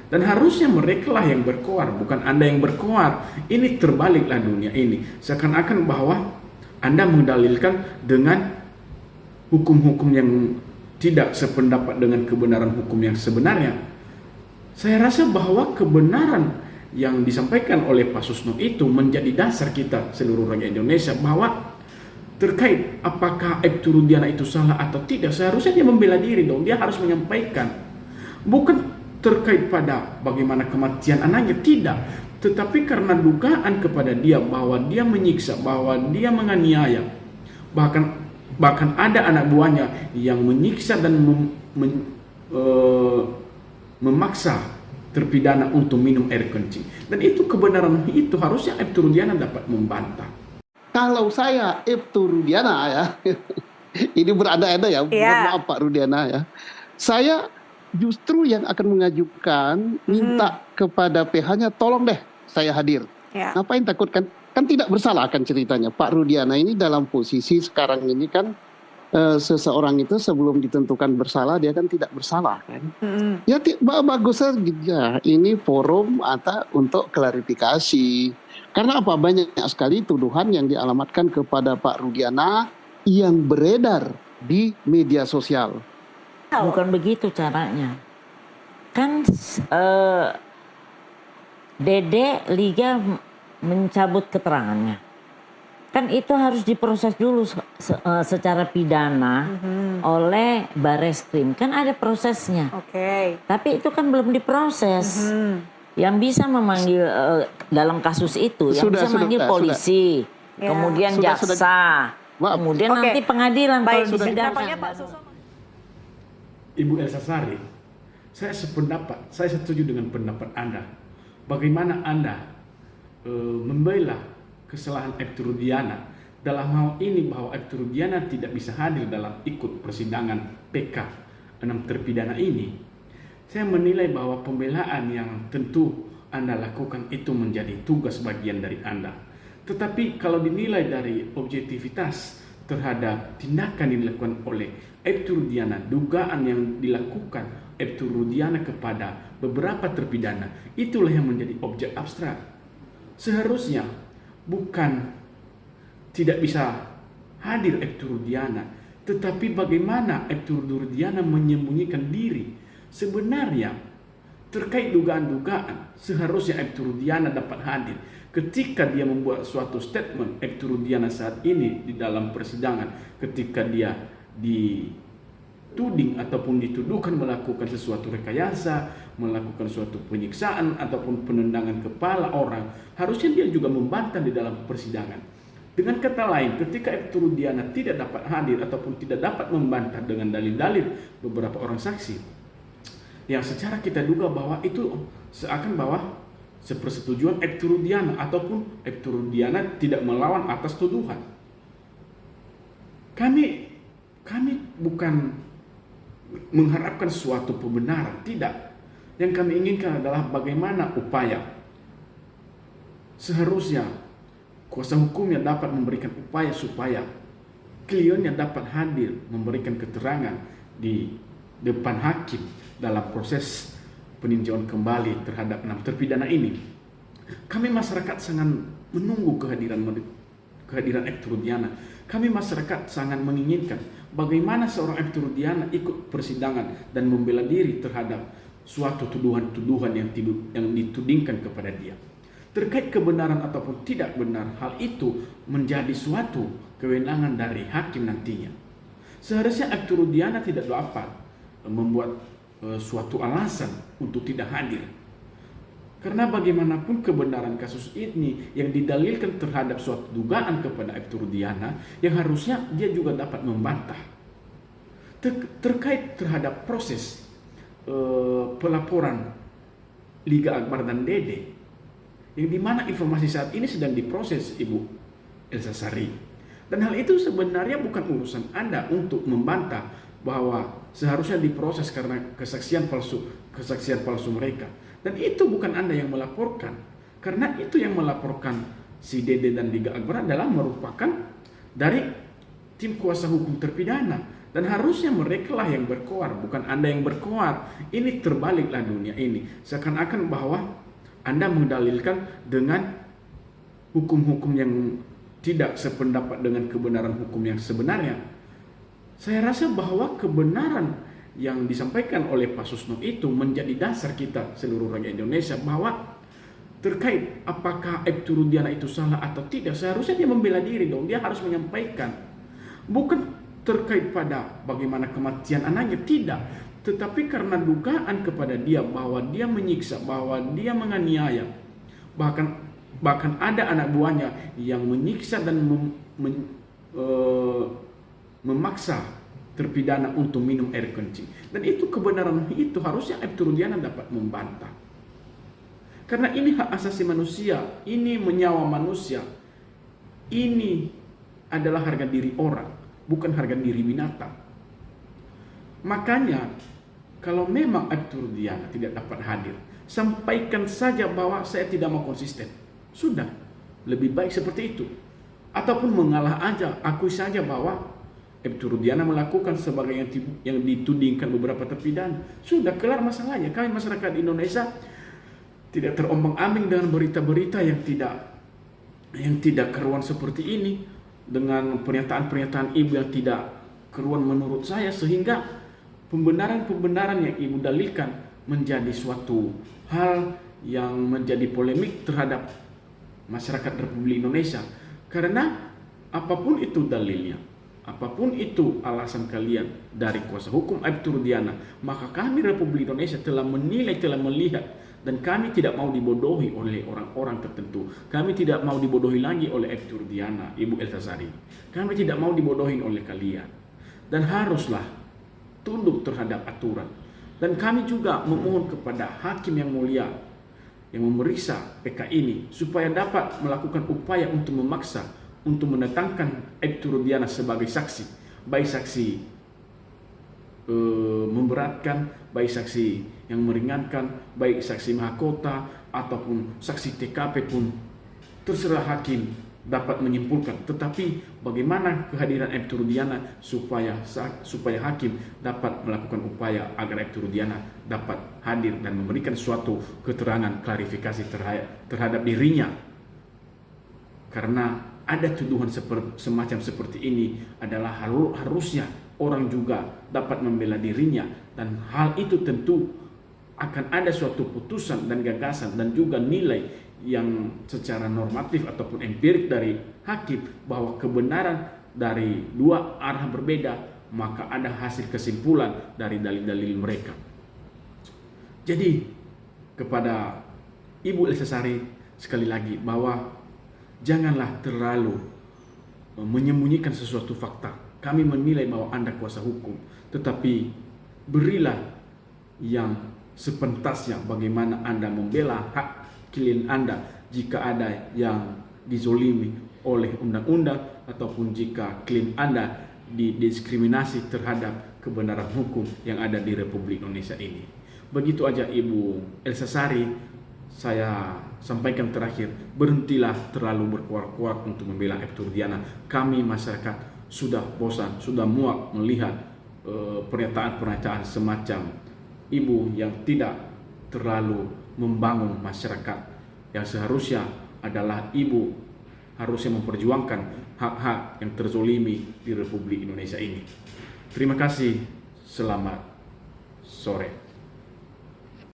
Dan harusnya mereka lah yang berkoar, bukan Anda yang berkoar. Ini terbaliklah dunia ini. Seakan-akan bahwa Anda mendalilkan dengan hukum-hukum yang tidak sependapat dengan kebenaran hukum yang sebenarnya. Saya rasa bahwa kebenaran yang disampaikan oleh Pak Susno itu menjadi dasar kita seluruh rakyat Indonesia, bahwa terkait apakah Aibtu Rudiana itu salah atau tidak, seharusnya dia membela diri dong. Dia harus menyampaikan. Bukan terkait pada bagaimana kematian anaknya, tidak, tetapi karena dugaan kepada dia bahwa dia menyiksa, bahwa dia menganiaya, bahkan ada anak buahnya yang menyiksa dan memaksa terpidana untuk minum air kencing. Dan itu kebenaran itu harusnya Aibtu Rudiana dapat membantah. Kalau saya Aibtu Rudiana ya, ini berada-ada ya, mohon maaf Pak Rudiana ya, saya justru yang akan mengajukan minta kepada PH-nya, tolong deh saya hadir. Ngapain takut, kan tidak bersalah kan ceritanya. Pak Rudiana ini dalam posisi sekarang ini kan seseorang itu sebelum ditentukan bersalah dia kan tidak bersalah kan. Ya bagus saja ini forum untuk klarifikasi. Karena apa, banyak sekali tuduhan yang dialamatkan kepada Pak Rudiana yang beredar di media sosial. Bukan begitu caranya. Kan Dede Liga mencabut keterangannya. Kan itu harus diproses dulu secara pidana oleh Bareskrim. Kan ada prosesnya. Tapi itu kan belum diproses. Yang bisa memanggil dalam kasus itu, yang bisa memanggil polisi, kemudian jaksa, kemudian nanti pengadilan kalau disidangkan. Ibu Elsa Sari, saya sependapat, saya setuju dengan pendapat Anda. Bagaimana Anda membela kesalahan Aibtu Rudiana dalam hal ini, bahwa Aibtu Rudiana tidak bisa hadir dalam ikut persidangan PK 6 terpidana ini. Saya menilai bahwa pembelaan yang tentu Anda lakukan itu menjadi tugas bagian dari Anda. Tetapi kalau dinilai dari objektivitas terhadap tindakan yang dilakukan oleh Aibtu Rudiana, dugaan yang dilakukan Aibtu Rudiana kepada beberapa terpidana, itulah yang menjadi objek abstrak. Seharusnya bukan tidak bisa hadir Aibtu Rudiana, tetapi bagaimana Aibtu Rudiana menyembunyikan diri. Sebenarnya terkait dugaan-dugaan, seharusnya Aibtu Rudiana dapat hadir ketika dia membuat suatu statement. Aibtu Rudiana saat ini di dalam persidangan, ketika dia dituding ataupun dituduhkan melakukan sesuatu rekayasa, melakukan suatu penyiksaan ataupun penendangan kepala orang, harusnya dia juga membantah di dalam persidangan. Dengan kata lain, ketika Aibtu Rudiana tidak dapat hadir ataupun tidak dapat membantah dengan dalil-dalil beberapa orang saksi, yang secara kita duga bahwa itu seakan bahwa sepersetujuan Aibtu Rudiana ataupun Aibtu Rudiana tidak melawan atas tuduhan. Kami bukan mengharapkan suatu pembenaran, tidak. Yang kami inginkan adalah bagaimana upaya. Seharusnya kuasa hukumnya dapat memberikan upaya supaya kliennya dapat hadir memberikan keterangan di depan hakim dalam proses peninjauan kembali terhadap 6 terpidana ini. Kami masyarakat sangat menunggu kehadiran Aibtu Rudiana. Kami masyarakat sangat menginginkan bagaimana seorang Aibtu Rudiana ikut persidangan dan membela diri terhadap suatu tuduhan-tuduhan yang ditudingkan kepada dia. Terkait kebenaran ataupun tidak benar, hal itu menjadi suatu kewenangan dari hakim nantinya. Seharusnya Aibtu Rudiana tidak dapat membuat suatu alasan untuk tidak hadir. Karena bagaimanapun kebenaran kasus ini yang didalilkan terhadap suatu dugaan kepada Aibtu Rudiana, yang harusnya dia juga dapat membantah. Terkait terhadap proses pelaporan Liga Akbar dan Dede, yang dimana informasi saat ini sedang diproses Ibu Elsa Sari. Dan hal itu sebenarnya bukan urusan Anda untuk membantah bahwa seharusnya diproses karena kesaksian palsu mereka. Dan itu bukan Anda yang melaporkan. Karena itu yang melaporkan si Dede dan Liga Akbar adalah merupakan dari tim kuasa hukum terpidana. Dan harusnya mereka lah yang berkoar, bukan Anda yang berkoar. Ini terbaliklah dunia ini. Seakan-akan bahwa Anda mendalilkan dengan hukum-hukum yang tidak sependapat dengan kebenaran hukum yang sebenarnya. Saya rasa bahwa kebenaran yang disampaikan oleh Pak Susno itu menjadi dasar kita seluruh rakyat Indonesia, bahwa terkait apakah Aibtu Rudiana itu salah atau tidak, seharusnya dia membela diri dong. Dia harus menyampaikan. Bukan terkait pada bagaimana kematian anaknya, tidak. Tetapi karena dugaan kepada dia bahwa dia menyiksa, bahwa dia menganiaya, bahkan ada anak buahnya yang menyiksa dan memaksa terpidana untuk minum air kencing. Dan itu kebenaran itu harusnya Aibtu Rudiana dapat membantah. Karena ini hak asasi manusia, ini menyawa manusia, ini adalah harga diri orang, bukan harga diri binatang. Makanya kalau memang Aibtu Rudiana tidak dapat hadir, sampaikan saja bahwa saya tidak mau konsisten. Sudah, lebih baik seperti itu. Ataupun mengalah aja, akui saja bahwa Aibtu Rudiana melakukan sebagai yang ditudingkan beberapa terpidana. Sudah kelar masalahnya. Kami masyarakat Indonesia tidak terombang-ambing dengan berita-berita yang tidak keruan seperti ini, dengan pernyataan-pernyataan ibu yang tidak keruan menurut saya, sehingga pembenaran-pembenaran yang ibu dalilkan menjadi suatu hal yang menjadi polemik terhadap masyarakat Republik Indonesia. Karena apapun itu dalilnya, apapun itu alasan kalian dari kuasa hukum Aibtu Rudiana, maka kami Republik Indonesia telah menilai, telah melihat, dan kami tidak mau dibodohi oleh orang-orang tertentu. Kami tidak mau dibodohi lagi oleh Aibtu Rudiana, Ibu Elsa Sari. Kami tidak mau dibodohi oleh kalian. Dan haruslah tunduk terhadap aturan. Dan kami juga memohon kepada hakim yang mulia yang memeriksa PK ini supaya dapat melakukan upaya untuk memaksa, untuk mendatangkan Aibtu Rudiana sebagai saksi, baik saksi memberatkan, baik saksi yang meringankan, baik saksi mahkota ataupun saksi TKP pun terserah hakim dapat menyimpulkan. Tetapi bagaimana kehadiran Aibtu Rudiana supaya hakim dapat melakukan upaya agar Aibtu Rudiana dapat hadir dan memberikan suatu keterangan klarifikasi terhadap dirinya. Karena ada tuduhan semacam seperti ini adalah harusnya orang juga dapat membela dirinya, dan hal itu tentu akan ada suatu putusan dan gagasan dan juga nilai yang secara normatif ataupun empirik dari hakim bahwa kebenaran dari dua arah berbeda, maka ada hasil kesimpulan dari dalil-dalil mereka. Jadi kepada Ibu Elsa Sari sekali lagi, bahwa janganlah terlalu menyembunyikan sesuatu fakta. Kami menilai bahwa Anda kuasa hukum, tetapi berilah yang sepentasnya bagaimana Anda membela hak klien Anda jika ada yang dizolimi oleh undang-undang, ataupun jika klien Anda didiskriminasi terhadap kebenaran hukum yang ada di Republik Indonesia ini. Begitu aja Ibu Elsa Sari, saya sampaikan terakhir, berhentilah terlalu berkuar-kuar untuk membela Aibtu Rudiana. Kami masyarakat sudah bosan, sudah muak melihat pernyataan-pernyataan semacam ibu yang tidak terlalu membangun masyarakat, yang seharusnya adalah ibu harusnya memperjuangkan hak-hak yang terzolimi di Republik Indonesia ini. Terima kasih, selamat sore.